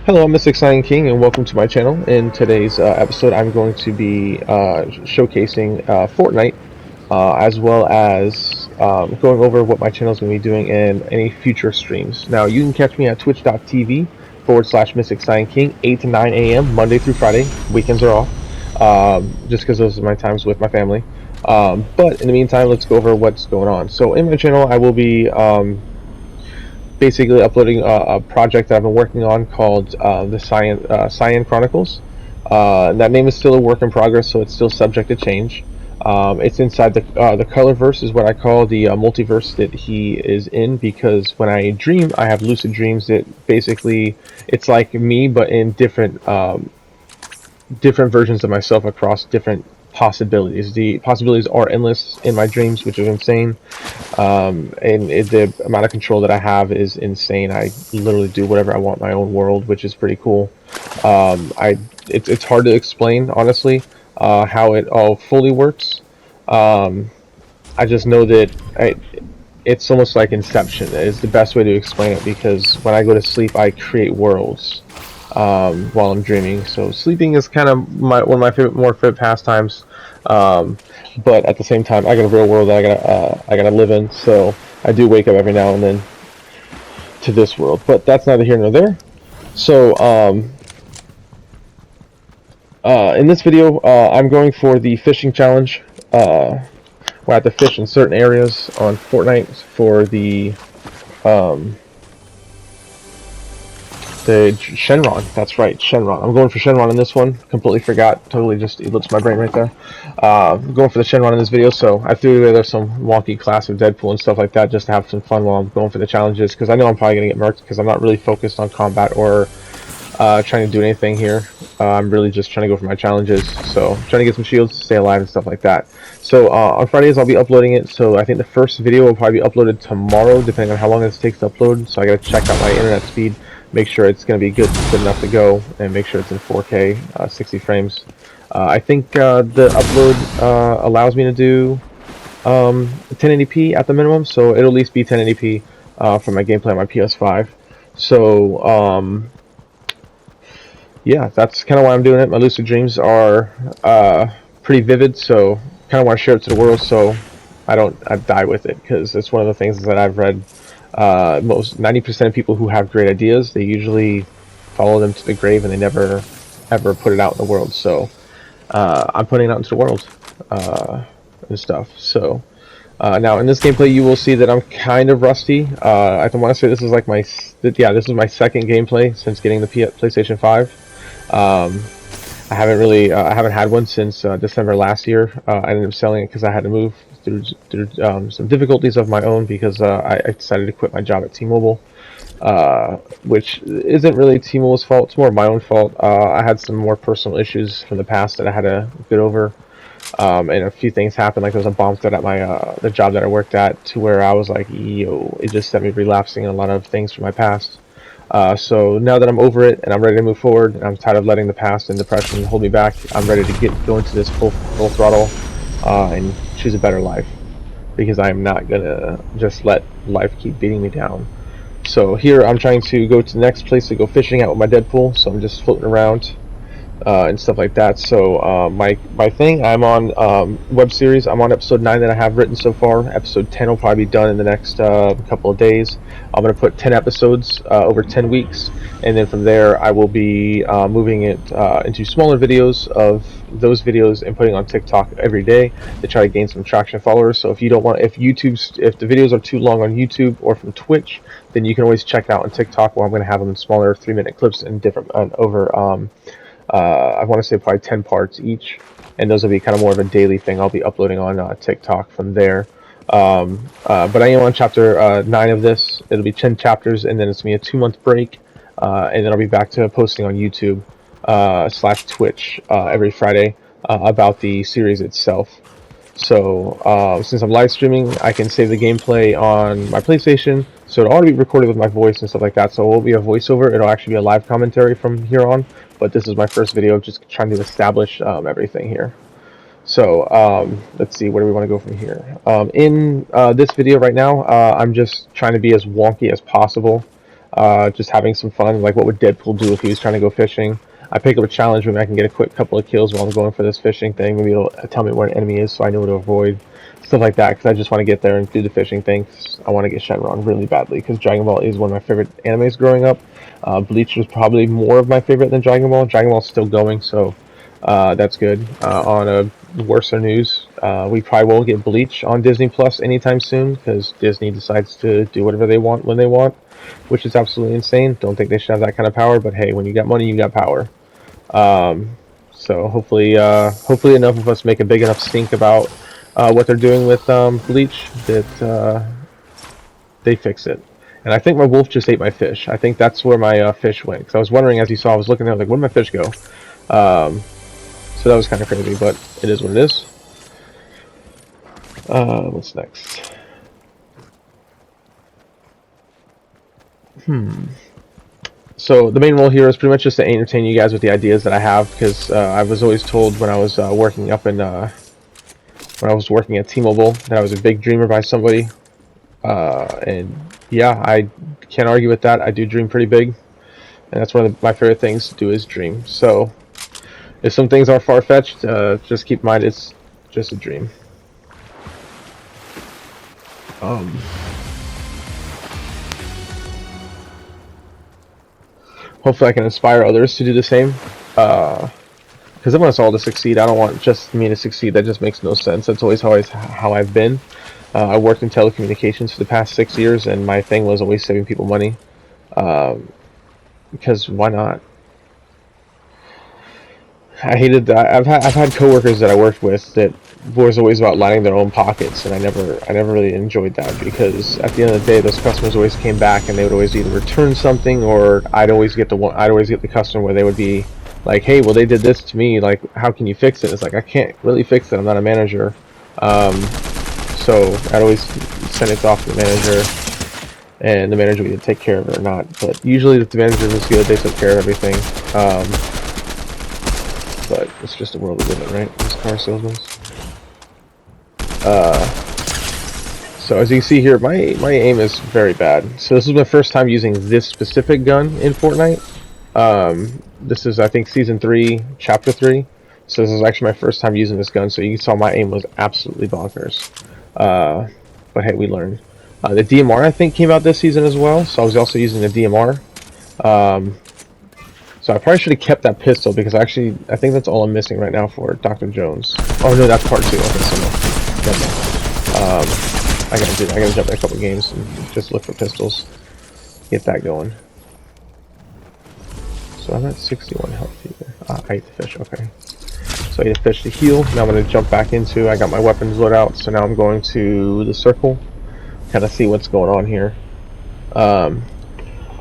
Hello, I'm Mystic Sign King, and welcome to my channel. In today's episode, I'm going to be showcasing Fortnite, as well as going over what my channel is going to be doing in any future streams. Now, you can catch me at twitch.tv/ Mystic Sign King, 8 to 9 a.m. Monday through Friday. Weekends are off, just because those are my times with my family. But in the meantime, let's go over what's going on. So, in my channel, I will be basically uploading a project that I've been working on called the Cyan Chronicles. That name is still a work in progress, so it's still subject to change. It's inside the Colorverse, is what I call the multiverse that he is in, because when I dream, I have lucid dreams that basically it's like me, but in different versions of myself across different possibilities. The possibilities are endless in my dreams, which is insane. The amount of control that I have is insane. I literally do whatever I want in my own world, which is pretty cool. It's hard to explain, honestly, how it all fully works. I just know that it's almost like Inception is the best way to explain it, because when I go to sleep, I create worlds while I'm dreaming. So sleeping is kind of one of my more favorite pastimes. Um, but at the same time, I got a real world that I gotta live in. So I do wake up every now and then to this world. But that's neither here nor there. So in this video, I'm going for the fishing challenge. Where I have to fish in certain areas on Fortnite for the Shenron. That's right, Shenron. I'm going for Shenron in this one. Completely forgot. Totally just ellipsed my brain right there. Going for the Shenron in this video, so I threw together some wonky classic Deadpool and stuff like that just to have some fun while I'm going for the challenges, because I know I'm probably going to get murked because I'm not really focused on combat or trying to do anything here. I'm really just trying to go for my challenges, so trying to get some shields, stay alive, and stuff like that. So on Fridays I'll be uploading it, so I think the first video will probably be uploaded tomorrow, depending on how long this takes to upload. So I gotta check out my internet speed, make sure it's gonna be good enough to go, and make sure it's in 4K, 60 frames. I think the upload allows me to do 1080p at the minimum, so it'll at least be 1080p for my gameplay on my PS5. So yeah, that's kind of why I'm doing it. My lucid dreams are pretty vivid, so kind of want to share it to the world, so I die with it, because it's one of the things that I've read. Most 90% of people who have great ideas, they usually follow them to the grave, and they never ever put it out in the world. So I'm putting it out into the world and stuff. So now in this gameplay, you will see that I'm kind of rusty. I want to say this is like this is my second gameplay since getting the PlayStation 5. I haven't had one since December last year. I ended up selling it because I had to move through some difficulties of my own, because I decided to quit my job at T-Mobile, which isn't really T-Mobile's fault. It's more my own fault. I had some more personal issues from the past that I had to get over, and a few things happened. Like there was a bomb threat at my the job that I worked at, to where I was like, yo, it just set me relapsing in a lot of things from my past. So now that I'm over it and I'm ready to move forward, and I'm tired of letting the past and depression hold me back, I'm ready to go into this full throttle and choose a better life, because I am not gonna just let life keep beating me down. So here I'm trying to go to the next place to go fishing at with my Deadpool. So I'm just floating around and stuff like that. So my thing, I'm on web series. I'm on episode 9 that I have written so far. Episode 10 will probably be done in the next couple of days. I'm going to put 10 episodes over 10 weeks, and then from there I will be moving it into smaller videos of those videos and putting on TikTok every day to try to gain some traction followers. So if you don't want, if the videos are too long on YouTube or from Twitch, then you can always check it out on TikTok, where I'm going to have them in smaller 3-minute clips and different over I want to say probably 10 parts each, and those will be kind of more of a daily thing I'll be uploading on TikTok from there. But I am on chapter 9 of this. It'll be 10 chapters, and then it's going to be a 2-month break, and then I'll be back to posting on YouTube / Twitch every Friday about the series itself. So since I'm live streaming, I can save the gameplay on my PlayStation, so it'll already be recorded with my voice and stuff like that. So it won't be a voiceover, it'll actually be a live commentary from here on. But this is my first video, just trying to establish everything here. So let's see, where do we want to go from here? In this video right now, I'm just trying to be as wonky as possible. just having some fun. Like, what would Deadpool do if he was trying to go fishing? I pick up a challenge where I can get a quick couple of kills while I'm going for this fishing thing. Maybe it'll tell me where an enemy is so I know what to avoid. Stuff like that, because I just want to get there and do the fishing thing. I want to get Shenron really badly, because Dragon Ball is one of my favorite animes growing up. Bleach was probably more of my favorite than Dragon Ball. Dragon Ball's still going, so that's good. On worser news, we probably will get Bleach on Disney Plus anytime soon, because Disney decides to do whatever they want when they want, which is absolutely insane. Don't think they should have that kind of power, but hey, when you got money, you got power. So hopefully enough of us make a big enough stink about what they're doing with Bleach that they fix it. And I think my wolf just ate my fish. I think that's where my fish went. Because I was wondering, as you saw, I was looking there, like, where did my fish go? So that was kind of crazy, but it is what it is. What's next? So the main role here is pretty much just to entertain you guys with the ideas that I have, because I was always told when I was working up in when I was working at T-Mobile that I was a big dreamer by somebody, and yeah, I can't argue with that. I do dream pretty big, and that's one of my favorite things to do is dream. So if some things are far-fetched, just keep in mind it's just a dream. Hopefully I can inspire others to do the same, because I want us all to succeed. I don't want just me to succeed. That just makes no sense. That's always how I've been. I worked in telecommunications for the past 6 years, and my thing was always saving people money, because why not? I hated that. I've had coworkers that I worked with that was always about lining their own pockets, and I never really enjoyed that, because at the end of the day, those customers always came back, and they would always either return something, or I'd always get the customer where they would be like, "Hey, well, they did this to me. Like, how can you fix it?" It's like, I can't really fix it. I'm not a manager. So I'd always send it off to the manager, and the manager would either take care of it or not. But usually, if the manager was good, they took care of everything. But it's just the world we live in, right? These car salesmen. So as you can see here, my aim is very bad. So this is my first time using this specific gun in Fortnite. This is, I think, Season 3, Chapter 3. So this is actually my first time using this gun, so you saw my aim was absolutely bonkers. But hey, we learned. The DMR, I think, came out this season as well, so I was also using the DMR. So I probably should have kept that pistol, because I think that's all I'm missing right now for Dr. Jones. Oh no, that's part 2. Okay, so no. I gotta jump in a couple games and just look for pistols. Get that going. So I'm at 61 health here. I ate the fish, okay. So I ate a fish to heal. Now I'm gonna jump back into, I got my weapons loaded out, so now I'm going to the circle. Kind of see what's going on here.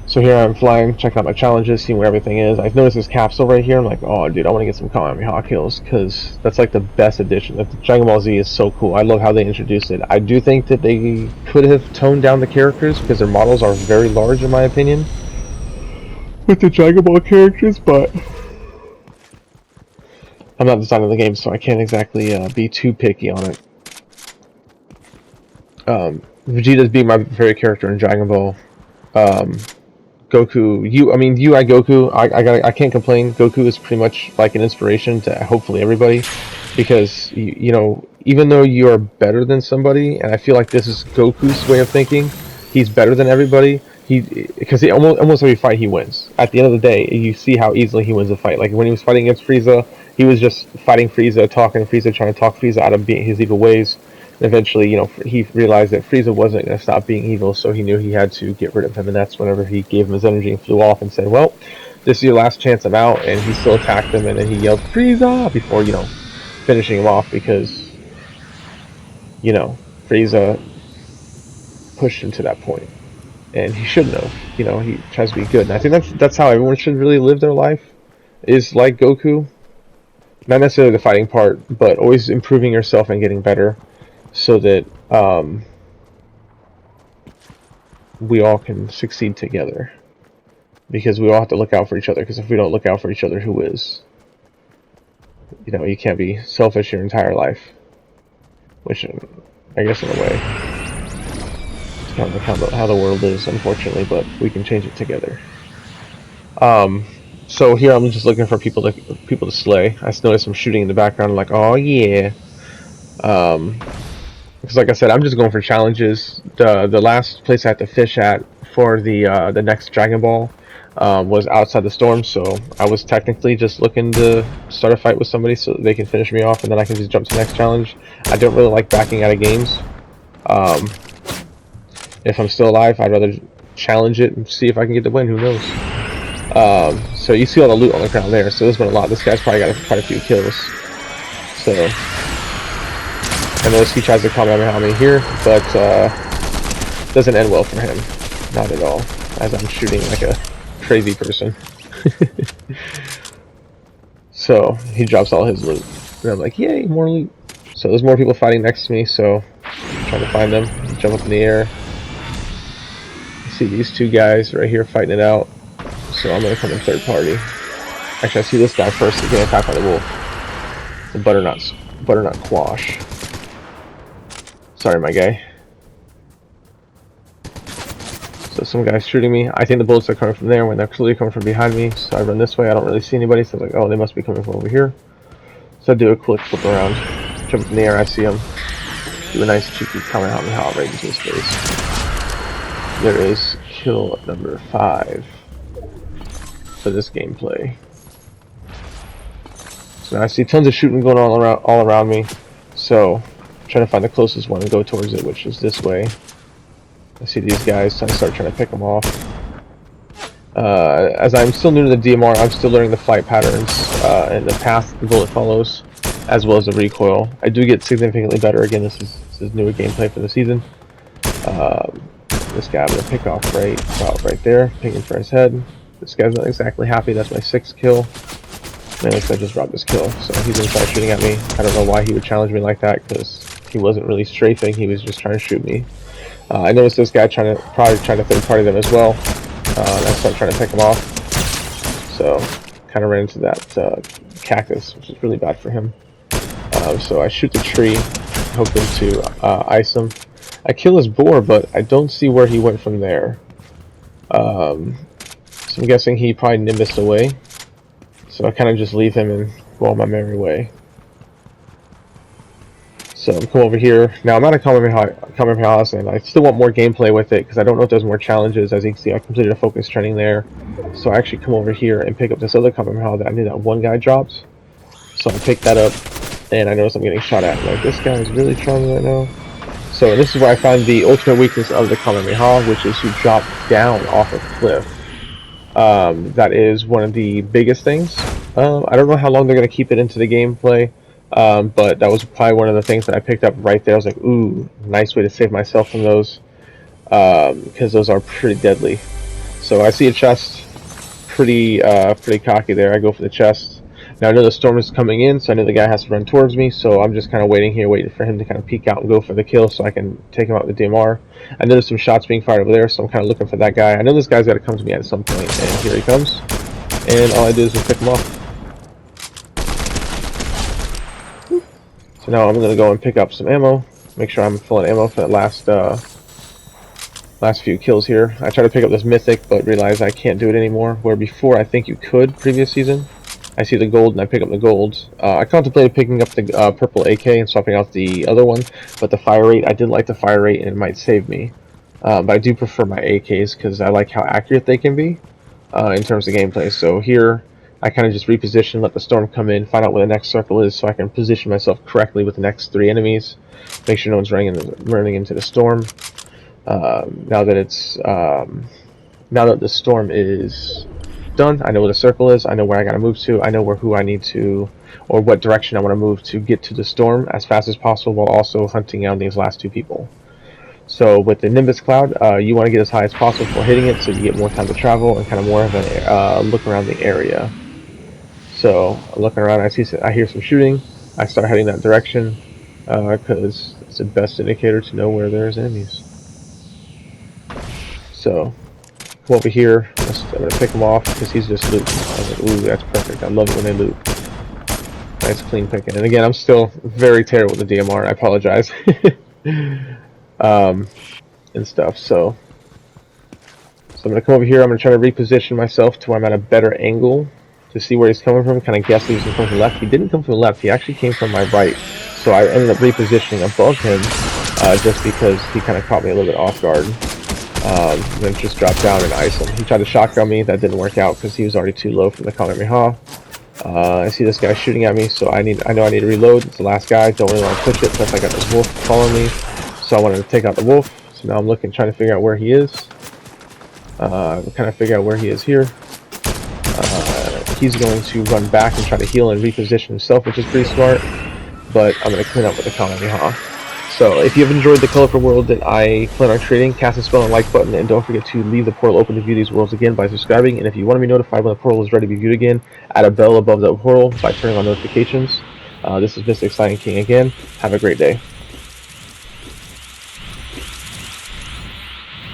So here I'm flying, checking out my challenges, seeing where everything is. I've noticed this capsule right here. I'm like, oh, dude, I want to get some Kamehameha kills, because that's like the best addition. The Dragon Ball Z is so cool. I love how they introduced it. I do think that they could have toned down the characters, because their models are very large, in my opinion, with the Dragon Ball characters, but I'm not designing the game, so I can't exactly be too picky on it. Vegeta's being my favorite character in Dragon Ball. Goku, UI Goku, I can't complain. Goku is pretty much like an inspiration to hopefully everybody, because you know, even though you are better than somebody, and I feel like this is Goku's way of thinking, he's better than everybody. Because almost every fight he wins. At the end of the day, you see how easily he wins a fight. Like when he was fighting against Frieza, he was just fighting Frieza, talking to Frieza, trying to talk Frieza out of being his evil ways. Eventually, you know, he realized that Frieza wasn't going to stop being evil, so he knew he had to get rid of him, and that's whenever he gave him his energy and flew off and said, well, this is your last chance, I'm out, and he still attacked him, and then he yelled, Frieza, before, you know, finishing him off, because, you know, Frieza pushed him to that point, and he should know, you know, he tries to be good, and I think that's how everyone should really live their life, is like Goku, not necessarily the fighting part, but always improving yourself and getting better, so that we all can succeed together, because we all have to look out for each other, because if we don't look out for each other, who is? You know, you can't be selfish your entire life, which I guess in a way kind of how the world is, unfortunately, but we can change it together. So here I'm just looking for people to slay. I noticed some shooting in the background. I'm like, oh yeah. Because like I said, I'm just going for challenges. The last place I had to fish at for the next Dragon Ball was outside the storm, so I was technically just looking to start a fight with somebody so they can finish me off, and then I can just jump to the next challenge. I don't really like backing out of games. If I'm still alive, I'd rather challenge it and see if I can get the win. Who knows? So you see all the loot on the ground there. So there's been a lot. This guy's probably got quite a few kills. So I notice he tries to Kamehameha me here, but doesn't end well for him. Not at all. As I'm shooting like a crazy person. So he drops all his loot, and I'm like, yay, more loot. So there's more people fighting next to me. So I'm trying to find them. Jump up in the air. See these two guys right here fighting it out. So I'm gonna come in third party. Actually, I see this guy first. He's getting attacked by the wolf. The butternut quash. Sorry, my guy. So some guy's shooting me. I think the bullets are coming from there when they're clearly coming from behind me. So I run this way. I don't really see anybody. So I'm like, oh, they must be coming from over here. So I do a quick flip around, jump in the air. I see him. Do a nice cheeky Kamehameha right into his face. There is kill number 5 for this gameplay. So now I see tons of shooting going on all around me. So I'm trying to find the closest one and go towards it, which is this way. I see these guys, so I start trying to pick them off. As I'm still new to the DMR, I'm still learning the flight patterns and the path the bullet follows, as well as the recoil. I do get significantly better. Again, this is newer gameplay for the season. This guy I'm going to pick off right there, picking for his head. This guy's not exactly happy. That's my 6th kill. Man, looks like I just robbed this kill. So he's going to start shooting at me. I don't know why he would challenge me like that, because he wasn't really strafing. He was just trying to shoot me. I noticed this guy probably trying to third party them as well. I started trying to pick him off. So kind of ran into that cactus, which is really bad for him. So I shoot the tree, hoping to ice him. I kill his boar, but I don't see where he went from there. So I'm guessing he probably nimbused away. So I kind of just leave him and go on my merry way. So I'm come over here. Now I'm out of Kamehameha, and I still want more gameplay with it because I don't know if there's more challenges. As you can see, I completed a focus training there. So I actually come over here and pick up this other Kamehameha that I knew that one guy dropped. So I pick that up, and I notice I'm getting shot at. Like, this guy is really trying me right now. So this is where I find the ultimate weakness of the Kamehameha, which is to drop down off a cliff. That is one of the biggest things. I don't know how long they're going to keep it into the gameplay, but that was probably one of the things that I picked up right there. I was like, ooh, nice way to save myself from those, because those are pretty deadly. So I see a chest, pretty cocky there. I go for the chest. Now I know the storm is coming in, so I know the guy has to run towards me, so I'm just kind of waiting here, waiting for him to kind of peek out and go for the kill so I can take him out with the DMR. I know there's some shots being fired over there, so I'm kind of looking for that guy. I know this guy's got to come to me at some point, and here he comes. And all I do is just pick him off. So now I'm going to go and pick up some ammo, make sure I'm full of ammo for that last few kills here. I try to pick up this mythic, but realize I can't do it anymore, where before I think you could previous season. I see the gold and I pick up the gold. I contemplated picking up the purple AK and swapping out the other one, but the fire rate, I did like the fire rate and it might save me. But I do prefer my AKs because I like how accurate they can be in terms of gameplay. So here, I kind of just reposition, let the storm come in, find out where the next circle is so I can position myself correctly with the next 3 enemies, make sure no one's running into the storm. Now that the storm is done, I know where the circle is, I know where I gotta move to, I know who I need to, or what direction I want to move to get to the storm as fast as possible while also hunting down these last 2 people. So with the Nimbus Cloud, you want to get as high as possible before hitting it so you get more time to travel and kind of more of a look around the area. So I'm looking around, I hear some shooting, I start heading that direction because it's the best indicator to know where there's enemies. So come over here, I'm going to pick him off because he's just looting. I was like, ooh, that's perfect. I love it when they loot. Nice clean picking. And again, I'm still very terrible with the DMR. I apologize. and stuff. So I'm gonna come over here. I'm gonna try to reposition myself to where I'm at a better angle to see where he's coming from. Kind of guess he was coming from the left. He didn't come from the left. He actually came from my right. So I ended up repositioning above him just because he kind of caught me a little bit off guard. Then just dropped down and ice him. He tried to shotgun me. That didn't work out because he was already too low for the Kamehameha. I see this guy shooting at me, so I know I need to reload. It's the last guy. Don't really want to push it since I got this wolf following me. So I wanted to take out the wolf. So now I'm looking, trying to figure out where he is. Kind of figure out where he is here. He's going to run back and try to heal and reposition himself, which is pretty smart. But I'm going to clean up with the Kamehameha. So if you have enjoyed the colorful world that I plan on creating, cast a spell on the like button, and don't forget to leave the portal open to view these worlds again by subscribing. And if you want to be notified when the portal is ready to be viewed again, add a bell above the portal by turning on notifications. This is Mystic Silent King again. Have a great day.